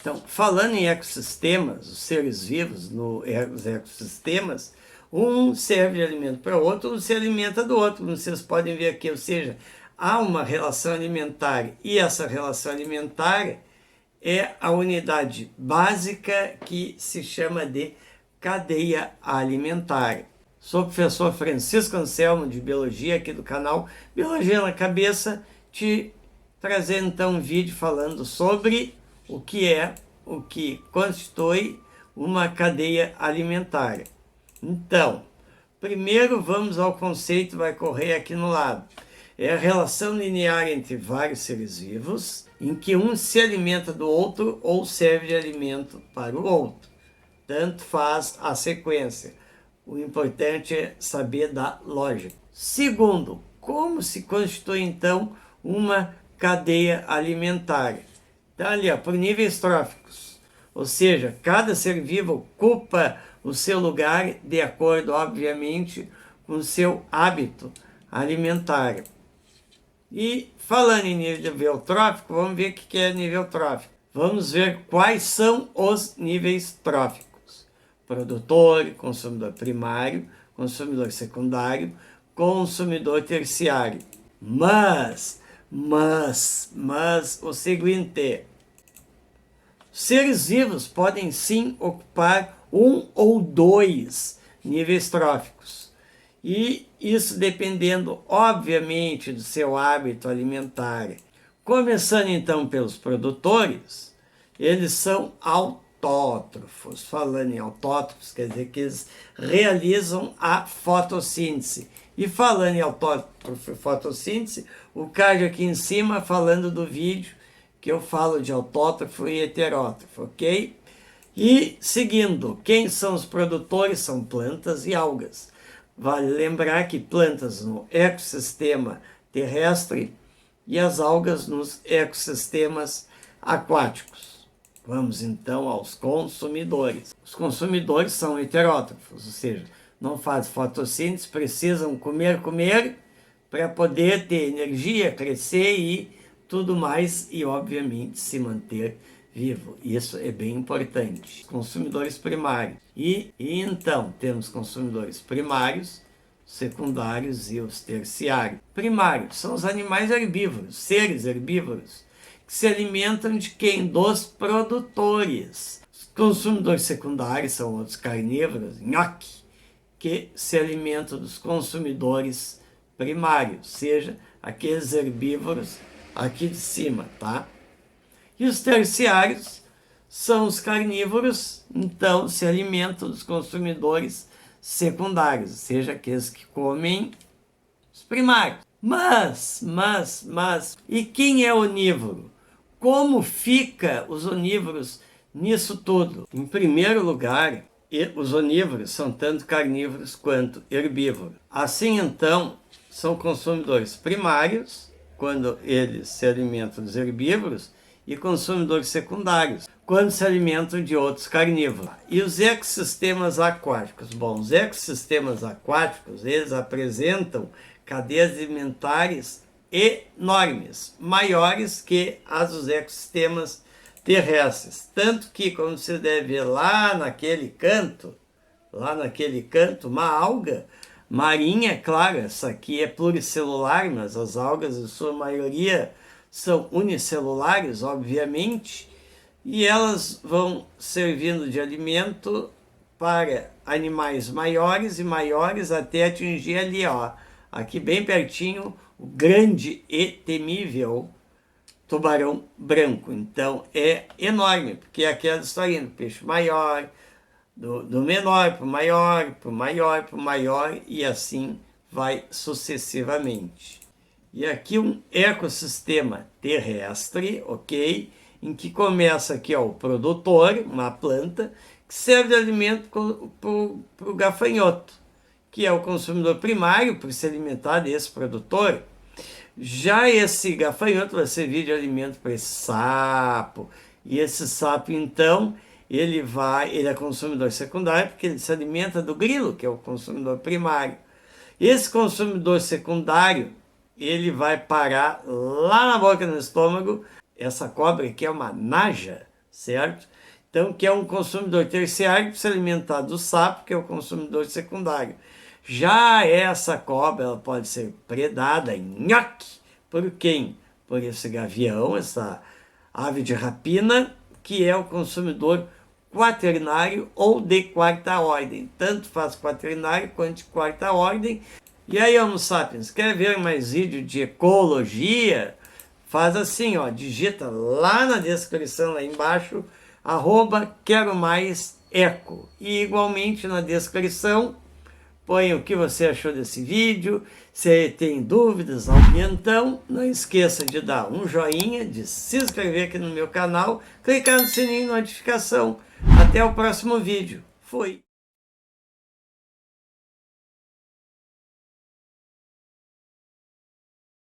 Então, falando em ecossistemas, os seres vivos nos ecossistemas, um serve de alimento para o outro, um se alimenta do outro, como vocês podem ver aqui, ou seja, há uma relação alimentar e essa relação alimentar é a unidade básica que se chama de cadeia alimentar. Sou o professor Francisco Anselmo de Biologia aqui do canal Biologia na Cabeça, te trazendo então um vídeo falando sobre o que constitui uma cadeia alimentar. Então, primeiro vamos ao conceito, vai correr aqui no lado. É a relação linear entre vários seres vivos, em que um se alimenta do outro ou serve de alimento para o outro. Tanto faz a sequência. O importante é saber da lógica. Segundo, como se constitui então uma cadeia alimentar? Então ali, por níveis tróficos. Ou seja, cada ser vivo ocupa o seu lugar de acordo, obviamente, com o seu hábito alimentar. E falando em nível trófico, vamos ver o que é nível trófico. Vamos ver quais são os níveis tróficos. Produtor, consumidor primário, consumidor secundário, consumidor terciário. Mas o seguinte, seres vivos podem sim ocupar um ou dois níveis tróficos. E isso dependendo, obviamente, do seu hábito alimentar. Começando então pelos produtores, eles são autótrofos. Falando em autótrofos, quer dizer que eles realizam a fotossíntese. E falando em autótrofo e fotossíntese, o card aqui em cima falando do vídeo que eu falo de autótrofo e heterótrofo, ok? E seguindo, quem são os produtores? São plantas e algas. Vale lembrar que plantas no ecossistema terrestre e as algas nos ecossistemas aquáticos. Vamos então aos consumidores. Os consumidores são heterótrofos, ou seja, não fazem fotossíntese, precisam comer para poder ter energia, crescer e tudo mais e, obviamente, se manter vivo. Isso é bem importante. Consumidores primários. E então, temos consumidores primários, secundários e os terciários. Primários são os animais herbívoros, seres herbívoros, que se alimentam de quem? Dos produtores. Os consumidores secundários são outros carnívoros, nhoque, que se alimentam dos consumidores primários, seja aqueles herbívoros aqui de cima, tá? E os terciários são os carnívoros, então se alimentam dos consumidores secundários, ou seja, aqueles que comem os primários. Mas, e quem é onívoro? Como fica os onívoros nisso tudo? Em primeiro lugar, os onívoros são tanto carnívoros quanto herbívoros. Assim, então, são consumidores primários, quando eles se alimentam dos herbívoros, e consumidores secundários, quando se alimentam de outros carnívoros. E os ecossistemas aquáticos? Bom, os ecossistemas aquáticos, eles apresentam cadeias alimentares enormes, maiores que as dos ecossistemas terrestres. Tanto que, como você deve ver lá naquele canto, uma alga marinha, claro, essa aqui é pluricelular, mas as algas, em sua maioria, são unicelulares, obviamente, e elas vão servindo de alimento para animais maiores e maiores até atingir ali, ó, aqui bem pertinho, o grande e temível tubarão branco. Então é enorme, porque é aquela história do peixe maior, do menor para o maior, para o maior, para o maior, e assim vai sucessivamente. E aqui um ecossistema terrestre, ok? Em que começa aqui, ó, o produtor, uma planta, que serve de alimento para o gafanhoto, que é o consumidor primário, por se alimentar desse produtor. Já esse gafanhoto vai servir de alimento para esse sapo. E esse sapo, então, ele é consumidor secundário, porque ele se alimenta do grilo, que é o consumidor primário. Esse consumidor secundário, ele vai parar lá na boca do estômago. Essa cobra aqui é uma naja, certo? Então, que é um consumidor terciário para se alimentar do sapo, que é o consumidor secundário. Já essa cobra, ela pode ser predada, nhoque, por quem? Por esse gavião, essa ave de rapina, que é o consumidor quaternário ou de quarta ordem. Tanto faz quaternário quanto de quarta ordem. E aí, Homo sapiens, quer ver mais vídeo de ecologia? Faz assim, ó, digita lá na descrição, lá embaixo, @quero-mais-eco. E igualmente na descrição, põe o que você achou desse vídeo, se tem dúvidas, então não esqueça de dar um joinha, de se inscrever aqui no meu canal, clicar no sininho de notificação. Até o próximo vídeo. Fui!